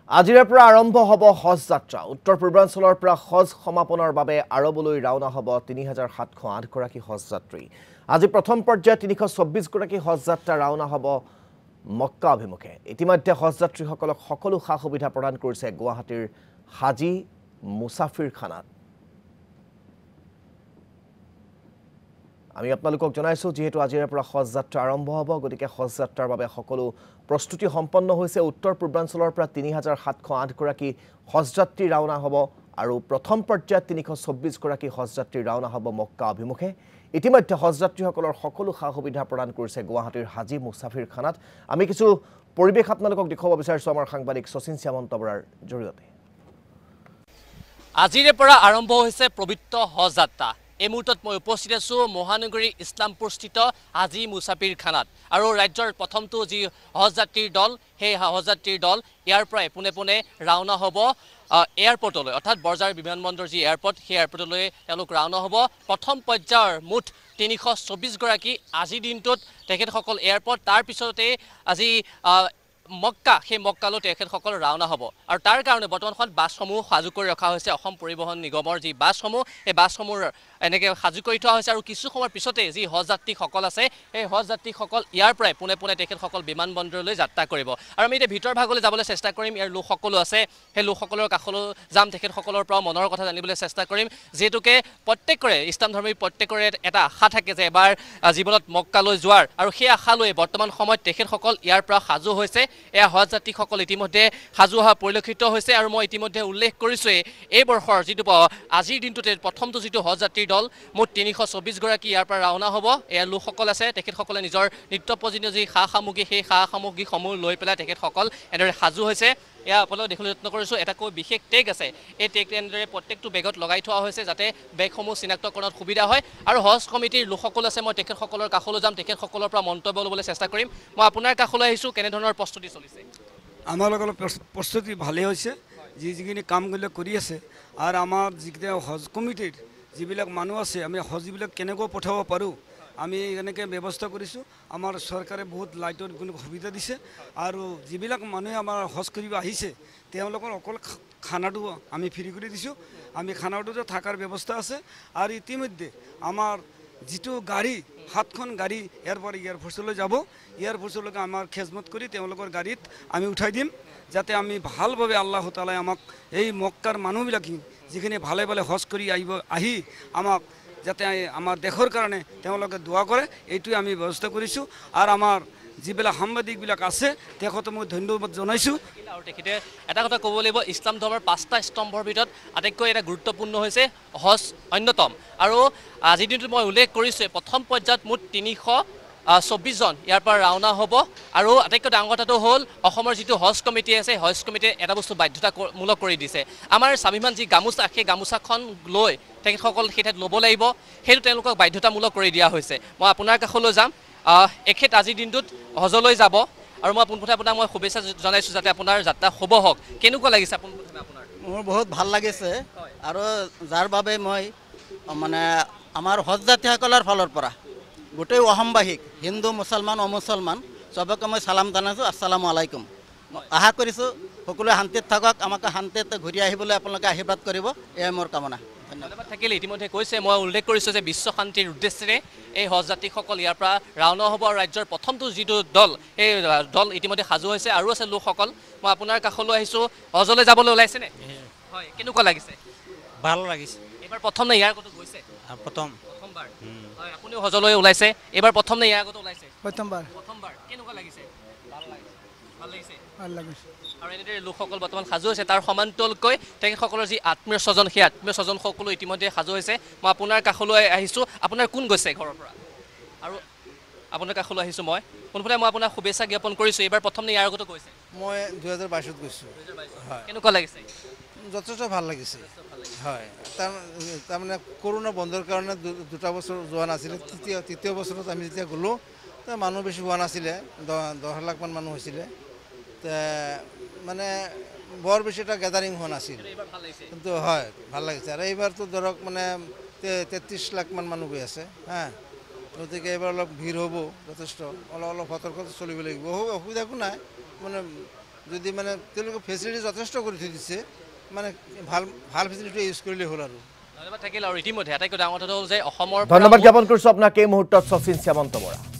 আজিৰে পৰা আৰম্ভ হ'ব হজ যাত্ৰা। উত্তৰ পূৰ্বাঞ্চলৰ পৰা হজ সমাপনৰ বাবে আৰৱলৈ ৰাওনা হ'ব ৩৭০৮ গৰাকী হজ যাত্ৰী। আজি প্ৰথম পৰ্যায়ত ৩২৪ গৰাকী হজ যাত্ৰা ৰাওনা হ'ব মক্কা অভিমুখে। ইতিমধ্যে হজ যাত্ৰীসকলক সকলো সা সুবিধা প্ৰদান কৰিছে গুৱাহাটীৰ হাজী মুছাফিৰখানাত। আমি আপোনালোকক জনাইছো যেহেতু আজিৰে পৰা হজ যাত্ৰা আৰম্ভ হ'ব, গতিকে হজ যাত্ৰাৰ বাবে সকলো প্ৰস্তুতি সম্পন্ন হৈছে। উত্তৰ পূৰ্বাঞ্চলৰ পৰা ৩৭০৮ গৰাকী হজ যাত্ৰী ৰাওনা হ'ব আৰু প্ৰথম পৰ্যায়ত ৩২৪ গৰাকী হজ যাত্ৰী ৰাওনা হ'ব মক্কা অভিমুখে। ইতিমধ্যে হজ যাত্ৰীসকলৰ সকলো সা সুবিধা প্ৰদান কৰিছে গুৱাহাটীৰ হাজী মুছাফিৰখানাত। আমি কিছু পৰিৱেশ আপোনালোকক দেখুৱাব বিচাৰিছোঁ আমাৰ সাংবাদিক শচীন শ্যামন্ত বৰাৰ জৰিয়তে। আজিৰে পৰা আৰম্ভ হৈছে পবিত্ৰ হজ যাত্ৰা। এই মুহূৰ্তত মই উপস্থিত আছোঁ মহানগৰীৰ ইছলামপুৰস্থিত হাজী মুছাফিৰখানাত। আৰু ৰাজ্যৰ প্ৰথমটো যি হজ যাত্ৰীৰ দল, সেই হজ যাত্ৰীৰ দল ইয়াৰ পৰাই পোনে পোনে ৰাওনা হ'ব এয়াৰপৰ্টলৈ, অৰ্থাৎ বৰঝাৰ বিমানবন্দৰ যি এয়াৰপৰ্ট, সেই এয়াৰপৰ্টলৈ তেওঁলোক ৰাওনা হ'ব। প্ৰথম পৰ্যায়ৰ মুঠ ৩২৪ গৰাকী আজিৰ দিনটোত তেখেতসকল এয়াৰপৰ্ট, তাৰ পিছতে আজি মক্কা, সেই মক্কালৈ তেখেতসকল ৰাওনা হ'ব। আৰু তাৰ কাৰণে বৰ্তমান সময়ত বাছসমূহ সাজু কৰি ৰখা হৈছে। অসম পৰিবহণ নিগমৰ যি বাছসমূহ, সেই বাছসমূহ এনেকৈ সাজু কৰি থোৱা হৈছে। আৰু কিছু সময়ৰ পিছতে যি হজ যাত্ৰীসকল আছে, সেই হজ যাত্ৰীসকল ইয়াৰ পৰাই পোনে পোনে তেখেতসকল বিমানবন্দৰলৈ যাত্ৰা কৰিব। আৰু আমি এতিয়া ভিতৰ ভাগলৈ যাবলৈ চেষ্টা কৰিম। ইয়াৰ লোকসকলো আছে, সেই লোকসকলৰ কাষলৈ যাম, তেখেতসকলৰ পৰাও মনৰ কথা জানিবলৈ চেষ্টা কৰিম। যিহেতুকে প্ৰত্যেকৰে ইছলাম ধৰ্মী প্ৰত্যেকৰে এটা আশা থাকে যে এবাৰ জীৱনত মক্কালৈ যোৱাৰ, আৰু সেই আশা লৈ বৰ্তমান সময়ত তেখেতসকল ইয়াৰ পৰা সাজু হৈছে। এয়া হজ যাত্ৰীসকল ইতিমধ্যে সাজু হোৱা পৰিলক্ষিত হৈছে। আৰু মই ইতিমধ্যে উল্লেখ কৰিছোঁৱেই, এই বৰ্ষৰ যিটো আজিৰ দিনটোতে প্ৰথমটো যিটো হজ যাত্ৰীৰ দল, মুঠ ৩২৪ গৰাকী ইয়াৰ পৰা ৰাওনা হ'ব। এয়া লোকসকল আছে, তেখেতসকলে নিজৰ নিত্য প্ৰয়োজনীয় যি সা সামগ্ৰী, সেই সা সামগ্ৰীসমূহ লৈ পেলাই তেখেতসকল এনেদৰে সাজু হৈছে। এয়া আপোনালোকে দেখিবলৈ যত্ন কৰিছোঁ, এটাকৈ বিশেষ টেগ আছে। এই টেগ এনেদৰে প্ৰত্যেকটো বেগত লগাই থোৱা হৈছে যাতে বেগসমূহ চিনাক্তকৰণত সুবিধা হয়। আৰু হজ কমিটিৰ লোকসকল আছে, মই তেখেতসকলৰ কাষলৈ যাম, তেখেতসকলৰ পৰা মন্তব্য ল'বলৈ চেষ্টা কৰিম। মই আপোনাৰ কাষলৈ আহিছোঁ, কেনেধৰণৰ প্ৰস্তুতি চলিছে? আমাৰ লগত প্ৰস্তুতি ভালেই হৈছে, যিখিনি কামবিলাক কৰি আছে। আৰু আমাৰ যিকেইটা হজ কমিটিৰ যিবিলাক মানুহ আছে, আমি হজবিলাক কেনেকৈ পঠাব পাৰোঁ, আমি এনেকৈ ব্যৱস্থা কৰিছোঁ। আমাৰ চৰকাৰে বহুত লাইটৰ সুবিধা দিছে। আৰু যিবিলাক মানুহে আমাৰ হজ কৰিব আহিছে, তেওঁলোকৰ অকল খানাটো আমি ফ্ৰী কৰি দিছোঁ। আমি খানাটোতে থকাৰ ব্যৱস্থা আছে। আৰু ইতিমধ্যে আমাৰ যিটো গাড়ী, 7খন গাড়ী ইয়াৰ পৰা এয়াৰফৰ্চলৈ যাব। এয়াৰফৰ্চলৈকে আমাৰ খেজমত কৰি তেওঁলোকৰ গাড়ীত আমি উঠাই দিম, যাতে আমি ভালভাৱে আল্লাহ তাআলাই আমাক এই মক্কাৰ মানুহবিলাক যিখিনি ভালে ভালে হজ কৰি আহি আমাক যাতে আমাৰ দেশৰ কাৰণে তেওঁলোকে দোৱা কৰে, এইটোৱে আমি ব্যৱস্থা কৰিছোঁ। আৰু আমাৰ যিবিলাক সাংবাদিকবিলাক আছে, তেখেতক মই ধন্যবাদ জনাইছোঁ। আৰু তেখেতে এটা কথা ক'ব লাগিব, ইছলাম ধৰ্মৰ 5টা স্তম্ভৰ ভিতৰত আটাইতকৈ এটা গুৰুত্বপূৰ্ণ হৈছে হজ অন্যতম। আৰু আজিৰ দিনটোত মই উল্লেখ কৰিছোঁ, প্ৰথম পৰ্যায়ত মুঠ ৩২৪ জন ইয়াৰ পৰা ৰাওনা হ'ব। আৰু আটাইতকৈ ডাঙৰ কথাটো হ'ল, অসমৰ যিটো হজ কমিটি আছে, হজ কমিটিয়ে এটা বস্তু বাধ্যতামূলক কৰি দিছে। আমাৰ স্বাভিমান যি গামোচা, সেই গামোচাখন লৈ তেখেতসকল সেই ঠাইত ল'ব লাগিব, সেইটো তেওঁলোকক বাধ্যতামূলক কৰি দিয়া হৈছে। মই আপোনাৰ কাষলৈ যাম। এখেত আজিৰ দিনটোত হজলৈ যাব, আৰু মই পোনপ্ৰথমে আপোনাক মই শুভেচ্ছা জনাইছোঁ যাতে আপোনাৰ যাত্ৰা শুভ হওক। কেনেকুৱা লাগিছে পোনপ্ৰথমে আপোনাৰ? মোৰ বহুত ভাল লাগিছে। আৰু যাৰ বাবে মই মানে আমাৰ হজ যাত্ৰীসকলৰ ফালৰ পৰা গোটেই অসমবাসীক, হিন্দু মুছলমান অমুছলমান চবকে মই চালাম জনাইছোঁ, আসসালামু আলাইকুম। আশা কৰিছোঁ সকলোৱে শান্তিত থাকক, আমাক শান্তিত ঘূৰি আহিবলৈ আপোনালোকে আশীৰ্বাদ কৰিব, এয়াই মোৰ কামনা। ধন্যবাদ থাকিলে। ইতিমধ্যে কৈছে, মই উল্লেখ কৰিছোঁ যে বিশ্ব শান্তিৰ উদ্দেশ্যেৰে এই হজ যাত্ৰীসকল ইয়াৰ পৰা ৰাওনা হ'ব। আৰু ৰাজ্যৰ প্ৰথমটো যিটো দল, সেই দল ইতিমধ্যে সাজু হৈছে। আৰু আছে লোকসকল। মই আপোনাৰ কাষলৈ আহিছোঁ। হজলৈ যাবলৈ ওলাইছেনে? হয়, কেনেকুৱা লাগিছে? ভাল লাগিছে। এইবাৰ প্ৰথম নে ইয়াৰ আগতো গৈছে? প্ৰথমবাৰ। হয়, আপুনিও হজলৈ ওলাইছে, এইবাৰ প্ৰথম নে ইয়াৰ আগতো ওলাইছে? প্ৰথমবাৰ। কেনেকুৱা লাগিছে? ভাল লাগিছে। আৰু এনেদৰে লোকসকল বৰ্তমান সাজু হৈছে। তাৰ সমান্তৰালকৈ তেখেতসকলৰ যি আত্মীয় স্বজন, সেই আত্মীয় স্বজন সকলো ইতিমধ্যে সাজু হৈছে। মই আপোনাৰ কাষলৈ আহিছোঁ। আপোনাৰ কোন গৈছে ঘৰৰ পৰা? আৰু আপোনাৰ কাষলৈ আহিছোঁ মই। পোনপ্ৰথমে মই আপোনাক শুভেচ্ছা জ্ঞাপন কৰিছোঁ। এইবাৰ প্ৰথম নে ইয়াৰ আগতো গৈছে? মই 2022ত গৈছোঁ। কেনেকুৱা লাগিছে? যথেষ্ট ভাল লাগিছে। হয়, তাৰমানে কৰোণা বন্ধৰ কাৰণে 2টা বছৰ যোৱা নাছিলে। তৃতীয় বছৰত আমি যেতিয়া গ'লোঁ, মানুহ বেছি হোৱা নাছিলে, 10 লাখমান মানুহ হৈছিলে। মানে বৰ বেছি এটা গেদাৰিং হোৱা নাছিল, কিন্তু হয় ভাল লাগিছে। আৰু এইবাৰতো ধৰক মানে 33 লাখমান মানুহ গৈ আছে। গতিকে এইবাৰ অলপ ভিৰ হ'ব যথেষ্ট, অলপ সতৰ্কতা চলিব লাগিব। অসুবিধা একো নাই, মানে যদি মানে তেওঁলোকে ফেচিলিটি যথেষ্ট কৰি থৈ দিছে মানে ভাল ভাল ফেচিলিটি ইউজ কৰিলে হ'ল আৰু ধন্যবাদ থাকিল আৰু ইতিমধ্যে আটাইতকৈ ডাঙৰ কথা হ'ল যে অসমৰ ধন্যবাদ জ্ঞাপন কৰিছোঁ আপোনাক এই মুহূৰ্তত শচীন শ্যামন্ত বৰা।